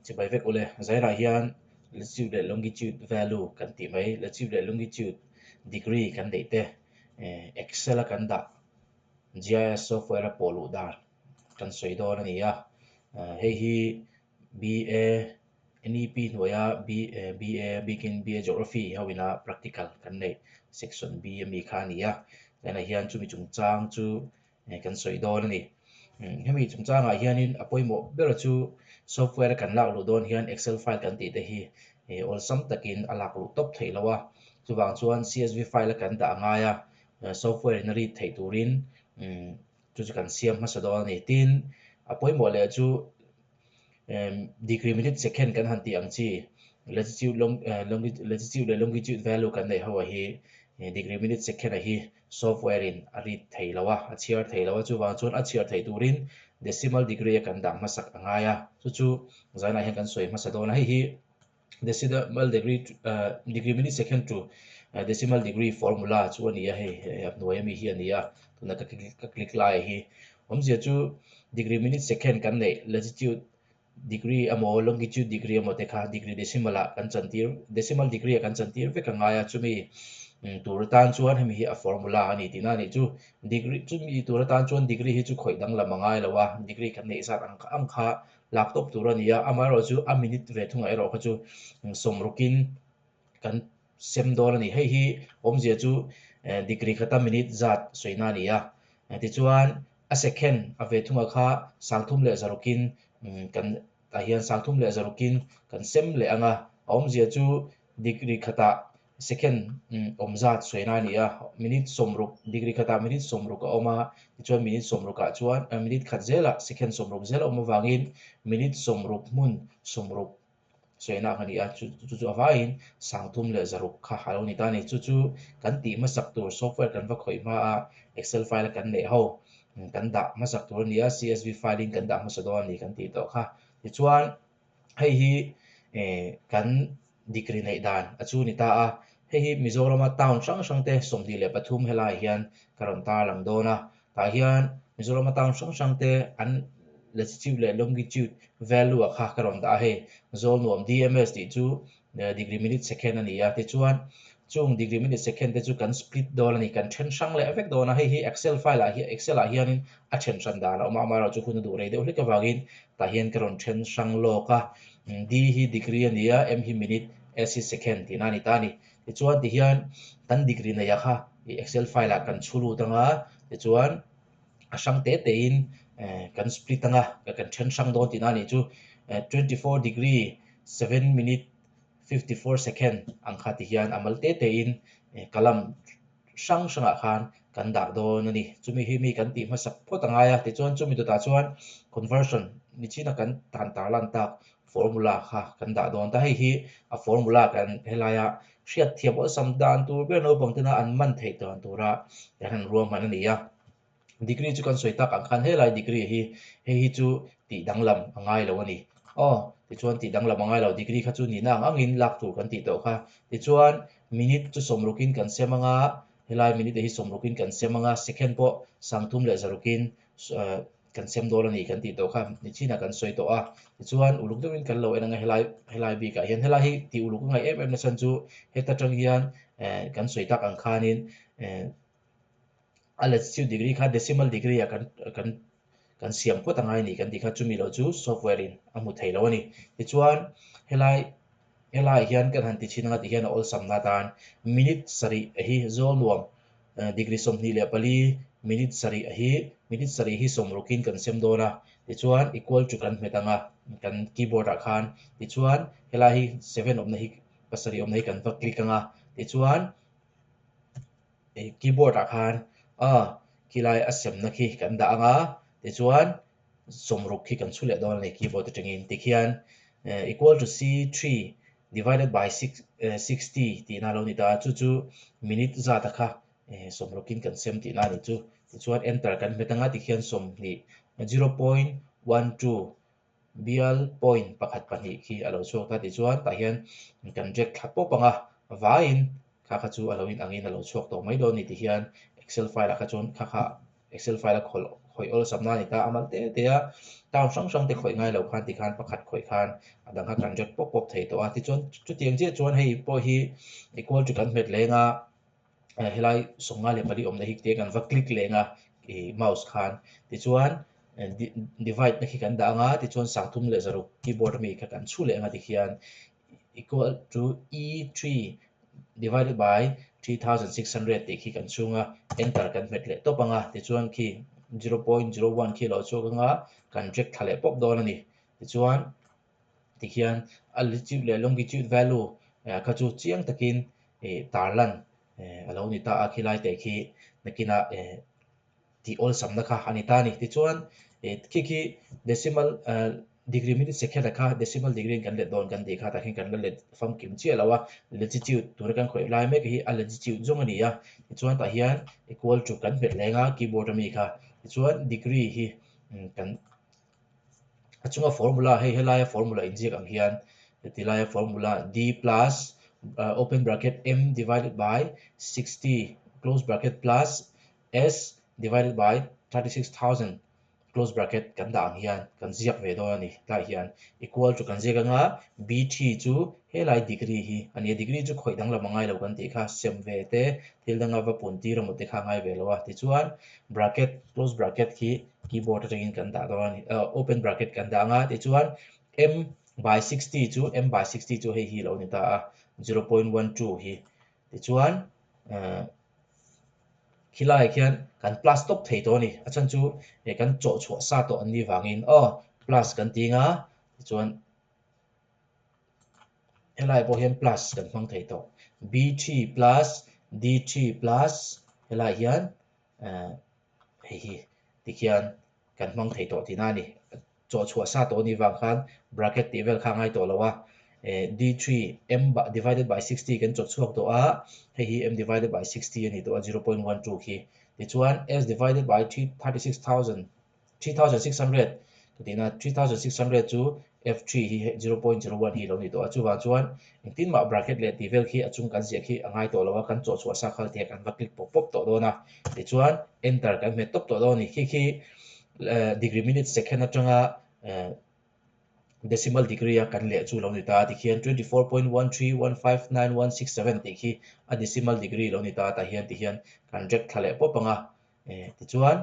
chỉ bài vek ule zai ra hian latitude le longitude value kan ti mai latitude le longitude degree kan dei te excel kan da GIS software a polu dar kan soi do na ni a hei hi BA NEP hnuaia BA bikin BA geography hawina practical kan nei section B mi kha ni a na hian chu mi chung chang chu kan soi do na ni hemi chung chang a hianin apoimo bera chu software kan lak lu don hian excel file kan ti te hi ol sam takin alak lu top thei lawa chuwang chuan CSV file kan da nga ya software na ri thei turin chu chu kan siam ma sa do ni tin apoimo le chu degree minute second kan han ti ang chi latitude latitude le longitude value kan nei hawa hi degree minute second a hi software in ari thei lawa a chiar thei lawa chuwang chuan a chiar thei turin decimal degree kan dang masak anga ya chu zana hian kan soi ma sa do na hi decimal degree degree minute second to decimal degree formula chu ani a hei hnuai mi hi ani a tuna ka click lai hi omzia chu degree minute second kan nei latitude degree amo longitude degree amo te kha degree decimal a kan chantir decimal degree kan chantir ve ka nga ya chumi tur tan chuan hemi hi a formula ani tina ni chu degree chumi tur tan chuan degree hi chu khoi dang la mangai lawa degree kan nei zat ang kha laptop tur ani a amaro chu a minute ve thunga ero kha chu somrukin kan sem dor ani hei hi omzia chu degree khata minute zat soina ni a ti chuan a second a ve thunga kha sangthum le zarukin kan ta hian sangthum le zarukin kan sem le anga omzia chu degree khata second omzat soina ni a minute somruk degree khata minute somruk a oma ti chuan minute somruk a chuan minute khat zela second somruk zela oma wangin minute somruk mun somruk soina khani a chu avain sangthum le zaruk kha halo ni ta ni chu kan ti ma sak tur software kan va khoi ma a excel file kan nei ho kan da ma sak tur ni a CSV filing kan da ma sa do ni kan ti to kha ti chuan hei hi kan degree nei dan a chu ni ta a hei hi Mizoram town sang sang te somdi le pathum helai hian karon ta lang do na ta hian Mizoram town sang sang te an latitude le longitude value a kha karon da he zol nuam DMS ti chu degree minute second ani a ti chuan chung degree minute second te chu kan split dol ani kan then sang le effect do na hei hi excel file a hi excel a hianin a then san da la ma ro chu hun du re de hli ka wagin ta hian karon then sang lo ka d hi degree ani a m hi minute s hi second ti na ni ta ni ti chuan ti hian kan degree nei a kha i excel file a kan chhulu tanga ti chuan a sang te te in kan split anga kan then sang do ti na ni chu 24 degree 7 minute 54 second ang kha ti hian amal te te in kalam sang sanga khan kan da do na ni chumi hi mi kan ti ma sak pho tanga ya ti chuan chumi to ta chuan conversion ni china kan tan tar lan tak formula kha kan da don ta hei hi a formula kan helaya hriat thiam o sam dan tur be no bang tena an man thei ton tura han ruam man ani ya degree chu kan soi tak ang khan helai degree hi hi chu ti danglam angai lo ani ti chuan ti danglam angai lo degree kha chu ni na angin lak tur kan ti to kha ti chuan minute chu somrukin kan semanga helai minute hi somrukin kan semanga second po sangthum le zarukin kan sem dol ani kan ti to kha ni china kan soi to a ti chuan uluk deuhin kan lo enanga helai bi ka hian helai hi ti uluk ngai em na san chu heta tang hian kan soi tak ang khanin a latitude degree kha decimal degree a kan siam ko tangai ni kan ti kha chumi lo chu software in amu thei lo ani ti chuan helai helai hian kan han ti chhinanga ti hian ol samna tan minute sari hi zol nuam degree som ni le pali minute sari hi somrukin kan sem dona ti chuan equal to kan metanga kan keyboard a khan ti chuan helai hi 7 om na hi pasari om na hi kan va click anga ti chuan keyboard a khan kilai a sem na khi kan da anga ti chuan somruk khi kan chule don ni keyboard atangin ti khian equal to C3 divided by 60 ti na lo ni ta chu minute za ta kha somrukin kan sem ti na ni chu ti chuan enter kan metanga ti khian som ni 0.12 bial point pakhat pahnih khi alo chuak ta ti chuan ta hian kan rek thap po panga vain kha chu aloin angin alo chuak to mai do ni ti hian excel file kha chon kha excel file khol khoi ol samna ni ta amal te a town sang te khoi ngai lo khan ti khan pakhat khoi khan adang kha kan jet pop thei to a ti chuan chu tiang che chuan hei po hi equal to kan met lenga helai songa le pali om na hik te kan va click lenga mouse khan ti chuan divide na khi kan da nga ti chuan sangthum le zaru keyboard mi kha kan chu lenga ti khian equal to e3 divided by 3600 ti khi kan chunga enter kan met le to panga ti chuan khi 0.01 khi lo chu nga kan check thale pop don ani ti chuan ti khian altitude le longitude value kha chu chiang takin tarlan alo ni ta a khilai te khi nakina ti ol samna kha ani ta ni ti chuan khi decimal degree minute second kha decimal degree kan le don kan ti kha ta hin kan le fam kim che lawa latitude tur kan khoi lai mek hi a latitude zong ani a ti chuan ta hian equal to kan bet lenga keyboard mi kha ti chuan degree hi kan achunga formula hei helai formula injek ang hian tilai formula d plus open bracket m divided by 60 close bracket plus s divided by 36,000 close bracket kan da ang hian kan ziak ve do ani ta hian equal to kan zek anga b3 chu helai degree hi ani degree chu khoi dang la mangai lo kan ti kha sem ve te thil danga va pun ti ro mo te kha ngai ve lo wa ti chuan bracket close bracket khi keyboard atangin kan da do ani open bracket kan da anga ti chuan m by 60 chu m by 60 chu hei hi lo ni ta a 0.12 hi ti chuan khilai khian kan plus top thei to ni achan chu kan chaw chhuah sa to an ni wangin plus kan ti nga chuan helai bo hian plus kan hmang thei to b3 plus d3 plus helai hian hei hi ti khian kan hmang thei to ti na ni chaw chhuah sa to ni wang khan bracket ti vel kha ngai to lawa d3 m divided by 60 kan chaw chhuak to a hei hi m divided by 60 ani to a 0.12 khi ti chuan s divided by 36,000 3600 tina 3600 chu f3 hi 0.01 hi lo ni to a chu wa chuan tin ma bracket le ti vel khi achung kan zia khi angai to lawa kan chaw chhuah sa khal te kan va click pop pop to do na ti chuan enter kan met top to do ni khi degree minute second atanga decimal degree a kan le chu lo ni ta ti khian 24.1315967 ti khi a decimal degree lo ni ta ta hian ti hian kan rek thale pop anga ti chuan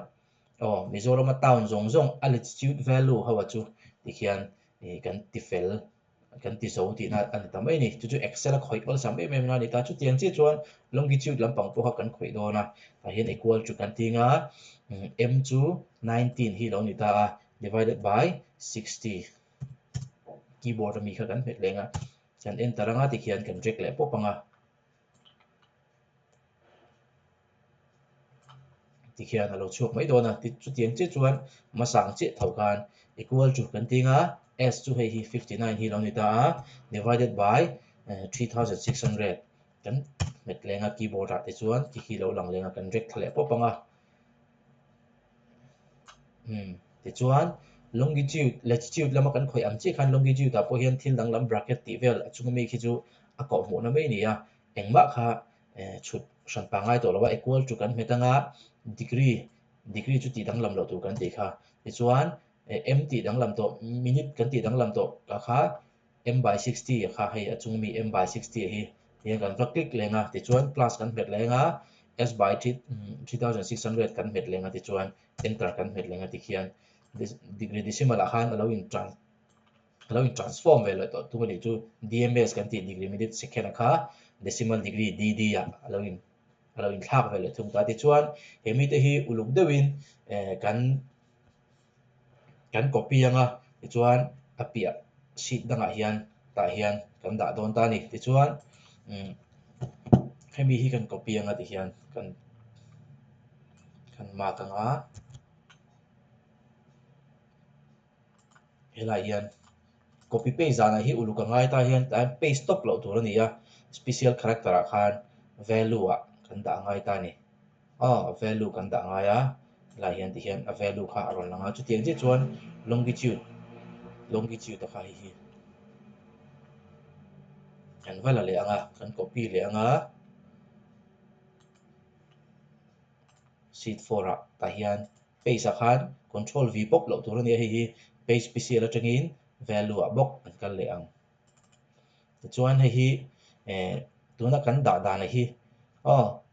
Mizoram town zong zong altitude value hawa chu ti khian kan ti fel kan ti zo ti na an ta mai ni chu chu excel a khoi ol sam em na ni ta chu tiang chi chuan longitude lampang po kan khoi do na ta hian equal to kan tinga m chu 19 hi lo ni ta a divided by 60 keyboard mi kha kan met lenga chan enter anga ti khian kan rek le po panga ti khian alo chuak mai do na ti chu tiang che chuan ma sang che thau khan equal to kan tinga s chu hei hi 59 hi lo ni ta a divided by 3600 kan met lenga keyboard a ti chuan ki hi lo lang lenga kan rek thale po panga ti chuan longitude latitude lama kan khoi ang chi khan longitude ta po hian thil dang lam bracket ti vel achung mi khi chu a ko mo na mai ni a engma kha chut san pa ngai to lawa equal to kan metanga degree chu ti dang lam lo tu kan ti kha ti chuan m ti dang lam to minute kan ti dang lam to ka kha m by 60 kha hei achung mi m by 60 hi hian kan va click lenga ti chuan plus kan met lenga s by 3600 kan met lenga ti chuan enter kan met lenga ti khian degree decimal a khan alo in transform ve lo to tu ni chu dms kan ti degree minute second kha decimal degree dd a alo in thak ve lo thung ta ti chuan hemi te hi uluk deuhin kan copy anga ti chuan apia sheet danga hian ta hian kan da don ta ni ti chuan hemi hi kan copy anga ti hian kan mark anga helai hian copy paste zana hi uluk angai ta hian ta paste stop lo tur ani a special character a khan value a kan da ngai ta ni value kan da ngai a la hian ti hian a value kha aron langa chu tiang che chuan longitude ta kha hi kan vala le anga kan copy le anga sheet 4 a ta hian space a khan control v pop lo tur ni hi page pc la tengin value a box an kal le ang chuan hi tuna kan da na hi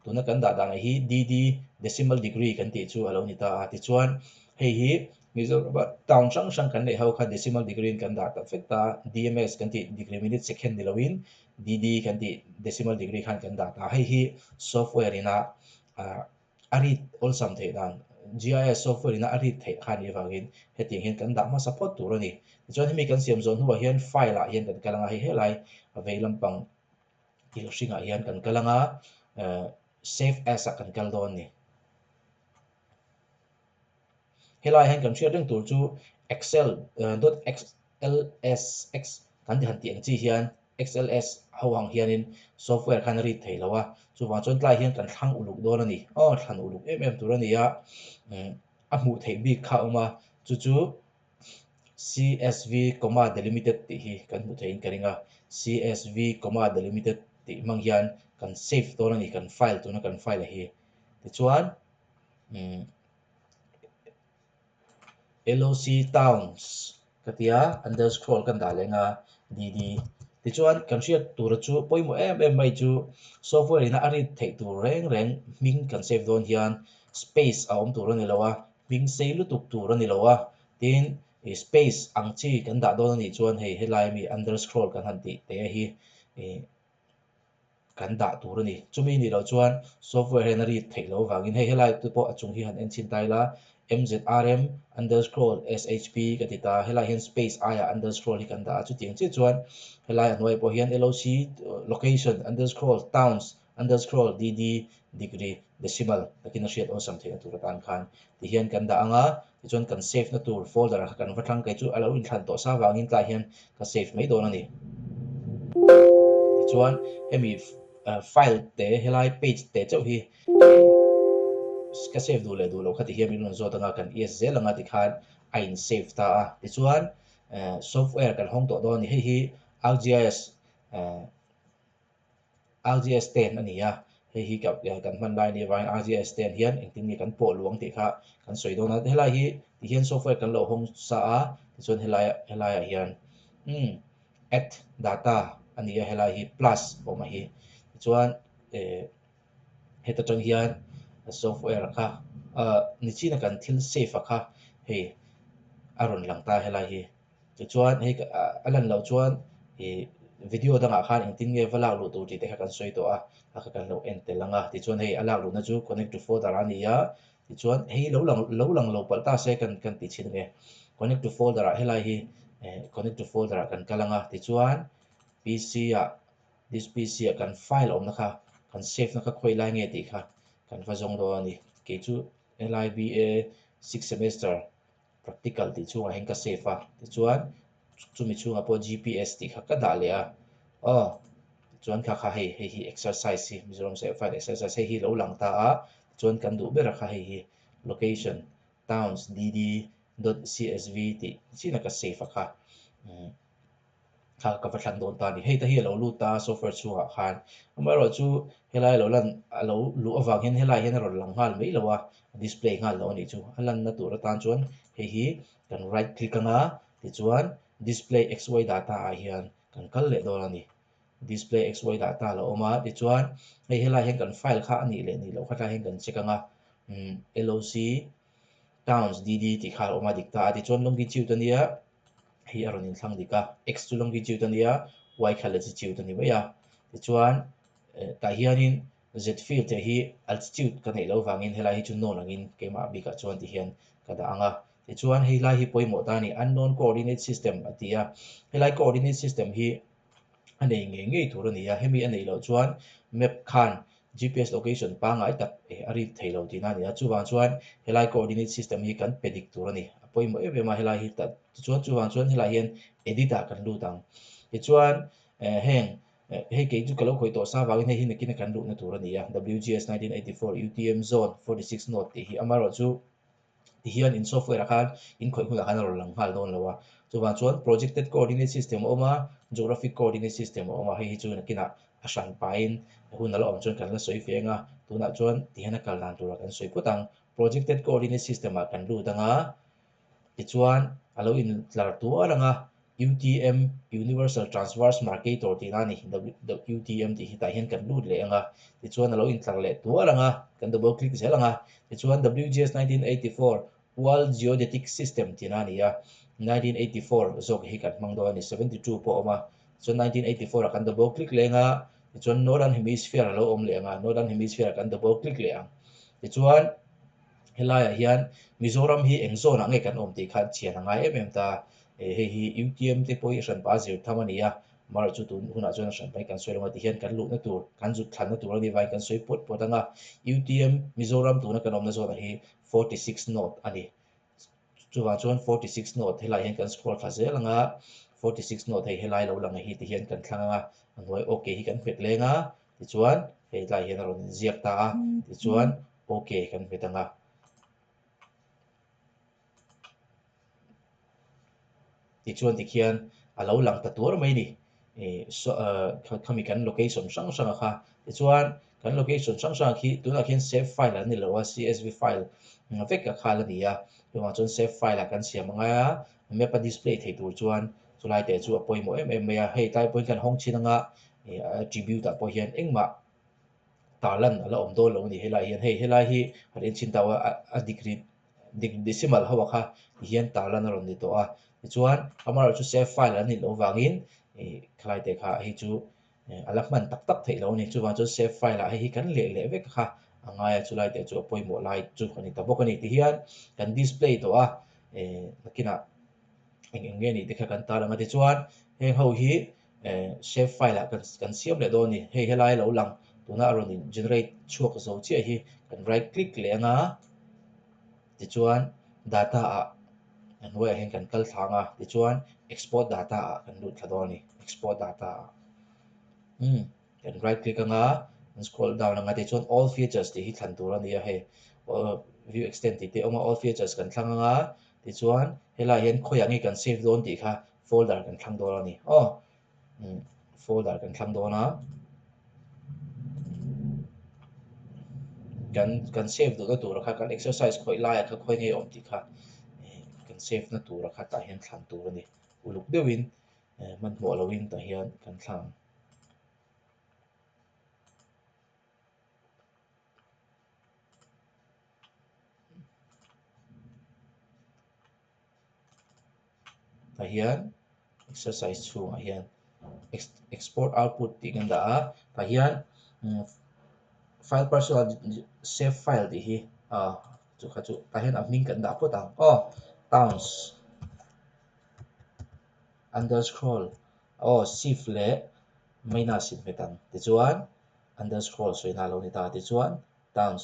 tuna kan da na hi dd decimal degree kan ti chu alo ni ta ti chuan hi mizoram town sang sang kan nei ho kha decimal degree kan da ta fek ta dms kan ti degree minute second dilawin dd kan ti decimal degree khan kan da ta hi software ina arit ol sam the dan GIS software ina arit the khan ni wangin heting hin kan da ma support tur ani chuan hemi kan siam zon huwa hian file a hian kan kalanga hi helai avei lampang il hringa hian kan kalanga save as a kan kal don ni helai hian kan hriat reng tur chu excel .xlsx kan ti han ti ang chi hian xls ho hang hianin software khan ri thei lawa chu wa chon tlai hian kan thlang uluk don ani thlan uluk em tur ani a a hmu thei bik kha oma chu csv comma delimited ti hi kan hmu thein karinga csv comma delimited ti mang hian kan save don ani kan file tuna kan file hi ti chuan loc towns katia underscore kan da lenga dd ti chuan kan hriat tur chu poimo em mai chu software ina arit thei tur reng ming kan save don hian space a om tur ani lawa ming sei lutuk tur ani lawa tin space ang chi kan da don ani chuan helai mi underscore kan han ti te hi kan da tur ani chumi ni lo chuan software hen ri thei lo wangin helai tu po achung hi han en chin tai la mzrm underscore shp ka ti ta helai hen space aya underscore hi kan da chu tiang chi chuan helai anoi po hian loc location underscore towns underscore dd degree decimal takin a hriat aw sam thei tur tan khan ti hian kan da anga ti chuan kan save na tur folder kan vathlang kai chu alo in thlan to sa wangin tlai hian ka save mai don ani ti chuan hemi file te helai page te chau hi ka save du le du lo khati hiam in zo tanga kan esz langa ti khan a in save ta a ti chuan software kan hong to don ni hi ArcGIS ArcGIS 10 ani a hi kan man lai ni wang ArcGIS 10 hian engting ni kan po luang ti kha kan soi don na helai hi ti hian software kan lo hong sa a ti chuan helai hian add data ani a helai hi plus oma hi ti chuan heta tang hian software kha ni china kan thil save kha hei aron lang ta helai hi ti chuan hei alan lo chuan video danga khan engtin nge vala lu tu ti te kan soi to a kan lo en te langa ti chuan hei alak lu na chu connect to folder ani ya ti chuan hei lo lang lo pal ta se kan ti chin nge connect to folder helai hi connect to folder kan kalanga ti chuan pc this pc kan file om na kha kan save na kha khoi lai nge ti kha kan va zong do ani ke chu liba 6 semester practical ti chunga hen ka save a ti chuan chumi chunga po gps ti kha ka da le a chuan kha hi exercise hi mizoram se file exercise hi lo lang ta a chuan kan du bera kha hi location towns dd.csv ti china ka save a kha ka thlan don ta ni hei ta hi lo lu ta software chunga khan amaro chu helai lo lan lo lu awang hen helai hen ron lang hal mai lowa display ngal lo ni chu alan na tur tan chuan hi kan right click anga ti chuan display xy data a hian kan kal le dor ani display xy data lo oma ti chuan helai hen kan file kha ani le ni lo kha hen kan check anga loc towns dd ti kha oma dikta ti chuan longitude ania hi aron in thlang dika x chu longitude ania y kha latitude ani mai a ti chuan ta hianin z field te hi altitude kan nei lo wangin helai hi chu non angin keima bika chuan ti hian ka da anga ti chuan helai hi poimo ta ni unknown coordinate system atia helai coordinate system hi anei nge tur ani a hemi anei lo chuan map khan gps location pangai tak ari theilo tina ni a chuwang chuan helai coordinate system hi kan predict tur ani poimo ema helai hi ta chuwang chuan helai hian edita kan lu tang ti chuan heng hei ke chu kalo khoi to sa wangin hei hi kin kan lu na tur ani a wgs 1984 utm zone 46 node ti hi amaro chu ti hian in software khan in khoi hula khan ro lang hal don lawa chuwang chuan projected coordinate system oma geographic coordinate system oma hei chu nakina a hran pain hun alo om chuan kan la soi fenga tuna chuan ti hian a kal dan tur kan soi putang projected coordinate system a kan lu danga ti chuan alo in tlar tu alanga UTM Universal Transverse Marcator ti na ni UTM ti hita hian kan lu le anga ti chuan alo in tlar le tu alanga kan double click zelanga ti chuan WGS 1984 World Geodetic System ti na ni ya 1984 zok hi kan mang do ni 72 po oma chuan 1984 kan double click lenga ti chuan Northern Hemisphere alo om le anga Northern Hemisphere kan double click le ang ti chuan helai hian Mizoram hi eng zone ange kan om ti khan chian anga em ta hei hi UTM te poi ran pa zir thamania mar chu tun huna chuan ran pai kan soi longa ti hian kan lu na tur kan zu thlan na tur ani vai kan soi pot pot anga UTM Mizoram tu na kan om na zone hi 46 knot ani chuwa chuan 46 knot helai hian kan scroll thla zel anga 46 knot hei helai lo lang hi ti hian kan thlang anga anoi okay hi kan phet lenga ti chuan hei lai hian ron ziak ta a ti chuan okay kan phet anga ti chuan ti khian alo lang ta tur mai ni khami kan location sang sang kha ti chuan kan location sang sang khi tuna khian save file ani lo a CSV file vek ka khala ni a tuma chuan save file a kan siam anga map a display thei tur chuan chulai te chu a poimo em ya hei tai point kan hong chin anga attribute a po hian engma talan ala om do lo ni helai hian hei helai hi harin chin tawa a degree decimal hawa kha hian talan ron ni to a chuan amar chu save file ani lo wangin khlai te kha hi chu ala man tak tak thei lo ni chuwa chu save file a hi kan le vek kha anga ya chulai te chu poimo lai chu ani ta bok ani ti hian kan display to a nakina eng nge ni te kha kan ta langa ti chuan heng ho hi save file a kan siam le do ni hei helai lo lang tuna ron in generate chuak zo chi hi kan right click le anga ti chuan data a an hnuai ah hian kan kal thlanga ti chuan export data ah kan lut thla dawn ni export data kan right click anga kan scroll down anga ti chuan all features ti hi thlan tur ani a hei view extend ti te awma all features kan thlang anga ti chuan helai hian khoi angi kan save dawn ti kha folder kan thlang dawn ani folder kan thlang dawn a kan save du na tur kha kan exercise khoi lai kha khoi nge om ti kha kan save na tur kha ta hian thlan tur ani uluk deuhin man hmuh loin ta hian kan thlang ta hian exercise chhungah hian export output tih kan dah a ta hian file personal save file tih hi chu kha chu ta hian a hming kan dah pawt ang towns underscroll shift le maina sim hetan ti chuan underscroll soina lo ni ta ti chuan towns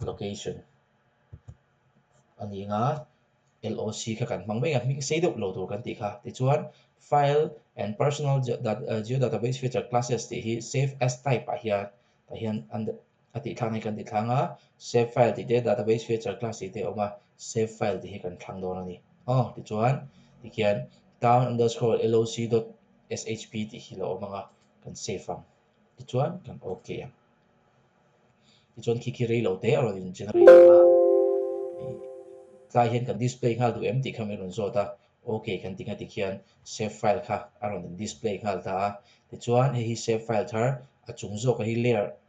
location ani nga LOC kha kan hmang mai a hming sei deuh lo tur kan ti kha ti chuan file and personal geodatabase feature classes ti hi save as type a hian ta hian ati thlang hi kan ti thlanga save file ti te database feature class ti te awma save file ti hi kan thlang dawn ani ti chuan ti khian town underscore loc dot shp ti hi lo awmanga kan save ang ti chuan kan okay ang ti chuan khi rei lo te a ron in generate anga tlai hian kan display ngal du empty kha mai ron zawta okay kan tinga ti khian save file kha a ron in display ngal ta a ti chuan hei hi save file thar a chung zawk a hi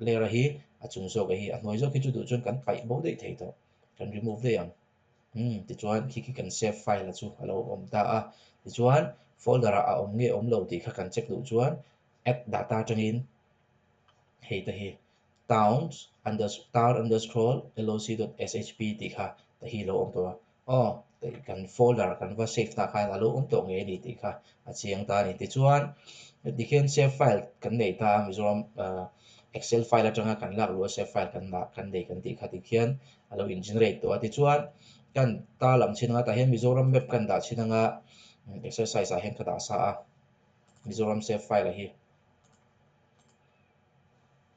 layer a hi a chung zawk a hi a hnuai zawk hi chu du chuan kan paih bo deuh thei tawh kan remove deuh ang ti chuan khi kan save file a chu a lo awm ta a ti chuan folder a awm nge awm lo ti kha kan check duh chuan add data atangin hei ta hi town underscore loc.shp ti kha ta hi lo awm tawh a kan folder kan va save ta kha a lo awm tawh nge ni ti kha a chiang ta ni ti chuan ti khian save file kan nei ta Mizoram Excel file atanga kan lak lu a save file kan nei kan ti kha ti khian a lo in generate tawh a ti chuan kan ta lam chin anga ta hian Mizoram map kan dah chin anga exercise a hian kha dah sa a Mizoram save file a hi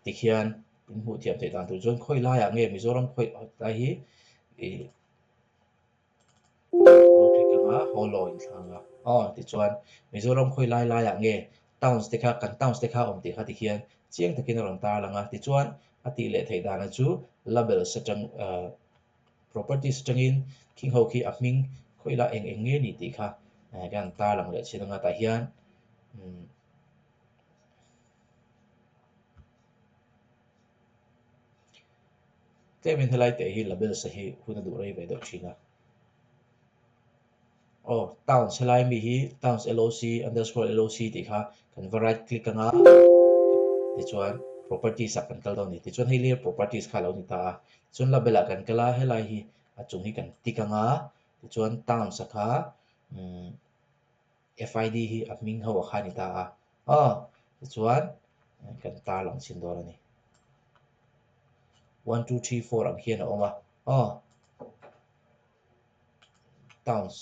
ti khian in hmuh thiam thei dan tur chuan khoi lai ah nge Mizoram khoi ta hi click anga holo in thlanga ti chuan Mizoram khoi lai ah nge towns te kha kan towns te kha awm ti kha ti khian chiang takin a rawn tar langa ti chuan a tih leh thei dana chu label satang properties tangin king ho khi aming khoila eng nge ni ti kha gan ta lang le chinanga ta hian temin helai te hi label sa hi huna du rei ve do china towns helai mi hi towns loc underscore loc ti kha kan va right click anga ti chuan properties a kan kal do ni ti chuan hei lir properties kha lo ni ta chuan label a kan kala helai hi a chung hi kan tik anga ti chuan towns a kha FID hi a ming ho a kha ni ta ti chuan kan tar lang chin do ni 1 2 3 4 ang hian a oma towns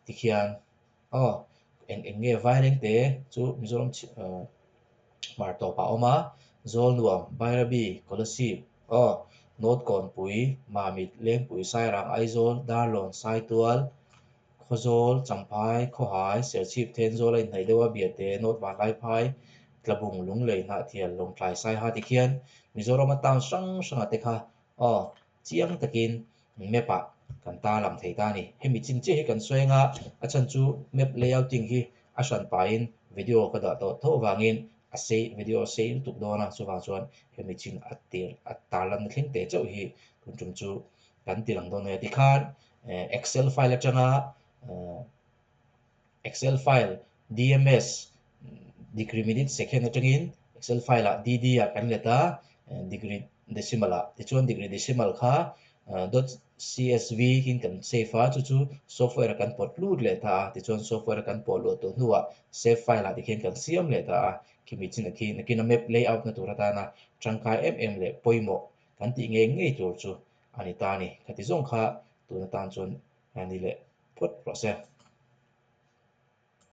ti khian eng nge vai reng te chu mizoram mar to pa oma zol nuam bairabi kolasi not kon pui ma mit leng pui sai rang aizol darlon sai tual khozol champai khohai serchip then zol ai nei dewa biate not wa lai phai tlabung lung lei na thial long tlai sai ha ti khian mizoram a town sang sang ate kha chiang takin mepa kan ta lam thei ta ni hemi chin che hi kan soenga a chan chu map layouting hi a san pa in video ka da to tho wangin a sei video sei tuk do na chuwang chuan hemi chin a tar lam thleng te chau hi kun chung chu kan ti lang do ne ti khan excel file atanga excel file dms degree minute second atangin excel file a dd a kan leta degree decimal a ti chuan degree decimal kha dot csv hin kan save a chu software kan pot lut le ta ti chuan software kan pot lut to hnuwa save file a ti khen kan siam le ta kimi chin aki nakin map layout na tur ta na tangkai le poimo kan ti nge tur chu ani ta ni khati zong kha tu na tan chuan ani le pot process